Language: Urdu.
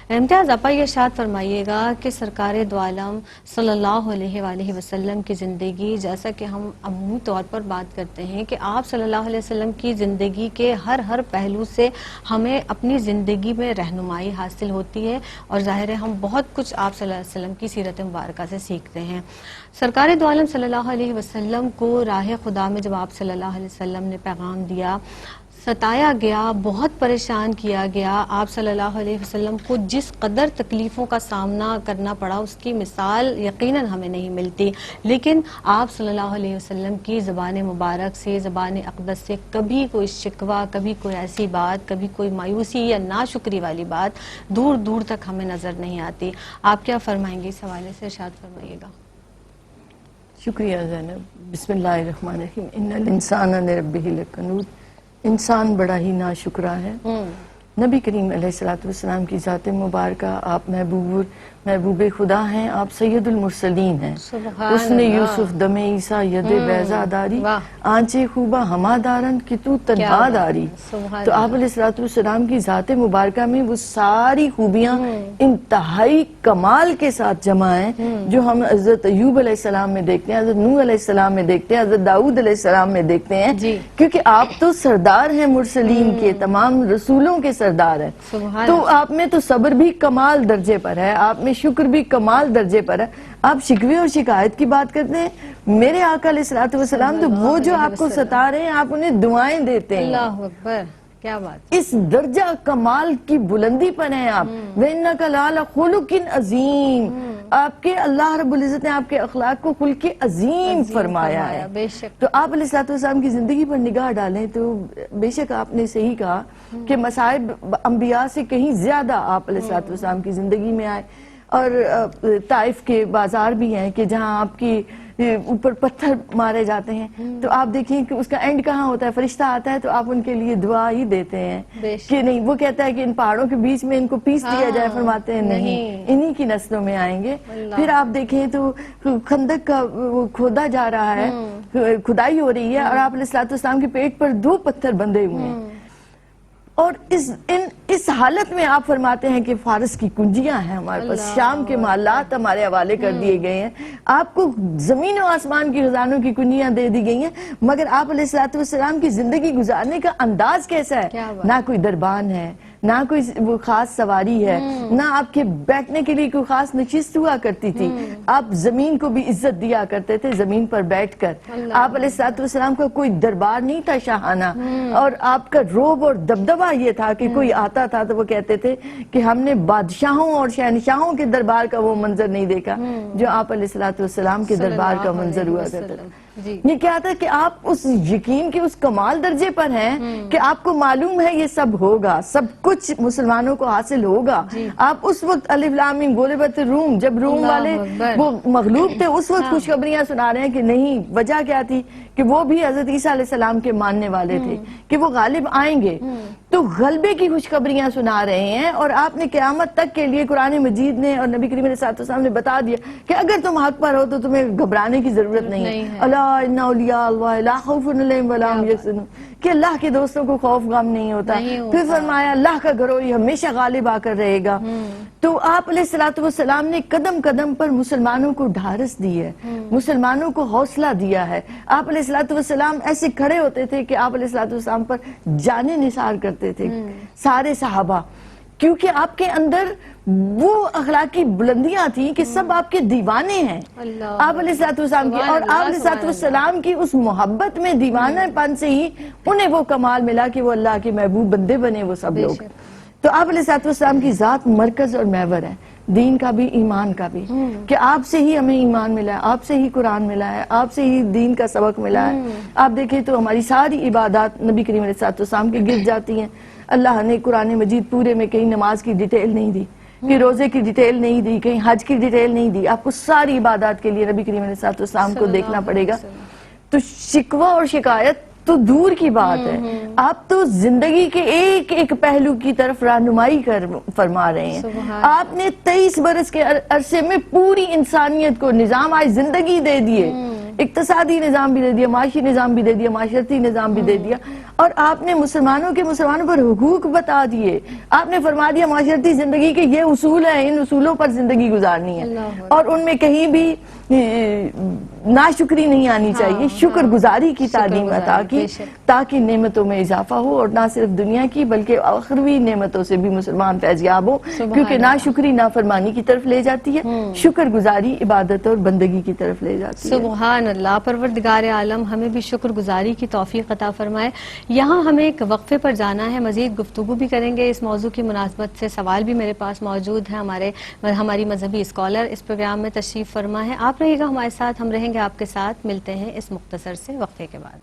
امتیاز آپا یہ ارشاد فرمائیے گا کہ سرکار دو عالم صلی اللہ علیہ وآلہ وسلم کی زندگی، جیسا کہ ہم عمومی طور پر بات کرتے ہیں کہ آپ صلی اللہ علیہ وسلم کی زندگی کے ہر پہلو سے ہمیں اپنی زندگی میں رہنمائی حاصل ہوتی ہے، اور ظاہر ہے ہم بہت کچھ آپ صلی اللہ علیہ وسلم کی سیرت مبارکہ سے سیکھتے ہیں۔ سرکار دو عالم صلی اللہ علیہ وسلم کو راہ خدا میں جب آپ صلی اللہ علیہ وسلم نے پیغام دیا، ستایا گیا، بہت پریشان کیا گیا، آپ صلی اللہ علیہ وسلم کو جس قدر تکلیفوں کا سامنا کرنا پڑا اس کی مثال یقیناً ہمیں نہیں ملتی، لیکن آپ صلی اللہ علیہ وسلم کی زبان مبارک سے، زبان اقدس سے کبھی کوئی شکوہ، کبھی کوئی ایسی بات، کبھی کوئی مایوسی یا ناشکری والی بات دور دور تک ہمیں نظر نہیں آتی۔ آپ کیا فرمائیں گے اس حوالے سے؟ ارشاد فرمائیے گا۔ شکریہ زینب۔ بسم اللہ الرحمن الرحیم۔ ان الانسان لربہ لکنود، انسان بڑا ہی ناشکرا ہے۔ نبی کریم علیہ السلام کی ذات مبارکہ، آپ محبوب خدا ہیں، آپ سید المرسلین ہیں۔ اس نے یوسف دم عیسیٰ ید بیضا داری، آنچے خوبہ ہما دارن کہ تو تنہا داری۔ تو آپ علیہ السلام کی ذات مبارکہ میں وہ ساری خوبیاں انتہائی کمال کے ساتھ جمع ہیں جو ہم حضرت ایوب علیہ السلام میں دیکھتے ہیں، حضرت نوح علیہ السلام میں دیکھتے ہیں، حضرت داؤد علیہ السلام میں دیکھتے ہیں، کیونکہ آپ تو سردار ہیں مرسلین کے، تمام رسولوں کے سردار ہیں۔ تو آپ میں تو صبر بھی کمال درجے پر ہے، آپ میں شکر بھی کمال درجے پر ہے۔ آپ شکوے اور شکایت کی بات کرتے ہیں، میرے آقا علیہ السلام تو وہ جو آپ کو ستا رہے ہیں آپ انہیں دعائیں دیتے ہیں۔ اللہ اکبر، کیا بات! اس درجہ کمال کی بلندی پر ہیں آپ۔ وَإِنَّكَ لَعَلَىٰ خُلُقٍ عَظِيمٍ، آپ کے اللہ رب العزت نے آپ کے اخلاق کو خلق عظیم فرمایا ہے۔ بے شک۔ تو آپ علیہ السلام کی زندگی پر نگاہ ڈالیں تو بے شک آپ نے صحیح کہا کہ مصائب انبیاء سے کہیں زیادہ آپ علیہ السلام کی زندگی میں آئے، اور طائف کے بازار بھی ہیں کہ جہاں آپ کی اوپر پتھر مارے جاتے ہیں، تو آپ دیکھیں کہ اس کا اینڈ کہاں ہوتا ہے، فرشتہ آتا ہے تو آپ ان کے لیے دعا ہی دیتے ہیں کہ نہیں، وہ کہتا ہے کہ ان پہاڑوں کے بیچ میں ان کو پیس دیا جائے، فرماتے ہیں نہیں، انہی کی نسلوں میں آئیں گے۔ پھر آپ دیکھیں تو خندق کا کھودا جا رہا ہے، کھدائی ہو رہی ہے، اور آپ علیہ السلام کے پیٹ پر 2 پتھر بندھے ہوئے ہیں، اور اس حالت میں آپ فرماتے ہیں کہ فارس کی کنجیاں ہیں ہمارے پاس، شام کے محلات ہمارے حوالے کر دیے گئے ہیں، آپ کو زمین و آسمان کی خزانوں کی کنجیاں دے دی گئی ہیں، مگر آپ علیہ السلام کی زندگی گزارنے کا انداز کیسا ہے؟ نہ کوئی دربان ہے، نہ کوئی وہ خاص سواری ہے، نہ آپ کے بیٹھنے کے لیے کوئی خاص نشست ہوا کرتی تھی، آپ زمین کو بھی عزت دیا کرتے تھے زمین پر بیٹھ کر۔ آپ علیہ السلام کا کوئی دربار نہیں تھا شاہانہ، اور آپ کا رعب اور دبدبہ یہ تھا کہ کوئی آتا تھا تو وہ کہتے تھے کہ ہم نے بادشاہوں اور شہنشاہوں کے دربار کا وہ منظر نہیں دیکھا جو آپ علیہ السلام کے دربار کا منظر ہوا کرتا تھا۔ یہ کیا تھا کہ آپ اس یقین کے اس کمال درجے پر ہیں کہ آپ کو معلوم ہے یہ سب ہوگا، سب کچھ مسلمانوں کو حاصل ہوگا۔ آپ اس وقت الف لام میم غلبت الروم، جب روم والے وہ مغلوب تھے، اس وقت خوشخبریاں سنا رہے ہیں کہ نہیں، وجہ کیا تھی کہ وہ بھی حضرت عیسیٰ علیہ السلام کے ماننے والے تھے کہ وہ غالب آئیں گے، تو غلبے کی خوشخبریاں سنا رہے ہیں، اور آپ نے قیامت تک کے لیے قرآن مجید نے اور نبی کریم علیہ السلام نے بتا دیا کہ اگر تم حق پر ہو تو تمہیں گھبرانے کی ضرورت نہیں ہے۔ الا ان اولیاء اللہ لا خوف علیہم ولا هم یحزنون، کہ اللہ کے دوستوں کو خوف غم نہیں ہوتا۔ پھر فرمایا اللہ کا گروہ ہمیشہ غالب آ کر رہے گا۔ تو آپ علیہ السلام نے قدم قدم پر مسلمانوں کو ڈھارس دی ہے، مسلمانوں کو حوصلہ دیا ہے۔ آپ علیہ السلام ایسے کھڑے ہوتے تھے کہ آپ علیہ السلام پر جانیں نثار کرتے تھے سارے صحابہ، کیونکہ آپ کے اندر وہ اخلاقی بلندیاں تھیں کہ سب آپ کے دیوانے ہیں آپ علیہ السلام کی، اور آپ علیہ السلام کی اس محبت میں دیوانہ پن سے ہی انہیں وہ کمال ملا کہ وہ اللہ کے محبوب بندے بنے وہ سب لوگ۔ تو آپ علیہ السلام کی ذات مرکز اور محور ہے، دین کا بھی ایمان کا بھی، کہ آپ سے ہی ہمیں ایمان ملا ہے، آپ سے ہی قرآن ملا ہے، آپ سے ہی دین کا سبق ملا ہے۔ آپ دیکھیں تو ہماری ساری عبادات نبی کریم علیہ السلام کے گرد جاتی ہیں۔ اللہ نے قرآن مجید پورے میں کہیں نماز کی ڈیٹیل نہیں دی، کہ روزے کی ڈیٹیل نہیں دی، کہیں حج کی ڈیٹیل نہیں دی، آپ کو ساری عبادات کے لیے نبی کریم علیہ السلام کو دیکھنا پڑے گا۔ تو شکوہ اور شکایت تو دور کی بات ہے، آپ تو زندگی کے ایک ایک پہلو کی طرف رہنمائی فرما رہے ہیں۔ آپ نے 23 برس کے عرصے میں پوری انسانیت کو نظام آج زندگی دے دیے، اقتصادی نظام بھی دے دیا، معاشی نظام بھی دے دیا، معاشرتی نظام بھی دے دیا۔ اور آپ نے مسلمانوں پر حقوق بتا دیے. آپ نے فرما دیا معاشرتی زندگی کے یہ اصول ہیں, ان اصولوں پر زندگی گزارنی ہے, اللہ اور ان میں کہیں بھی ناشکری نہیں آنی چاہیے, شکر گزاری کی تعلیم عطا کی, تاکہ نعمتوں میں اضافہ ہو, اور نہ صرف دنیا کی بلکہ آخروی نعمتوں سے بھی مسلمان فیضیاب ہو, کیونکہ ناشکری نافرمانی کی طرف لے جاتی ہے, شکر گزاری عبادت اور بندگی کی طرف لے جاتی ہے. سبحان اللہ. پروردگار عالم ہمیں بھی شکر گزاری کی توفیق عطا فرمائے. یہاں ہمیں ایک وقفے پر جانا ہے, مزید گفتگو بھی کریں گے اس موضوع کی مناسبت سے. سوال بھی میرے پاس موجود ہے, ہماری مذہبی اسکالر اس پروگرام میں تشریف فرما ہے. آپ رہیے گا ہمارے ساتھ, ہم رہیں گے آپ کے ساتھ. ملتے ہیں اس مختصر سے وقفے کے بعد.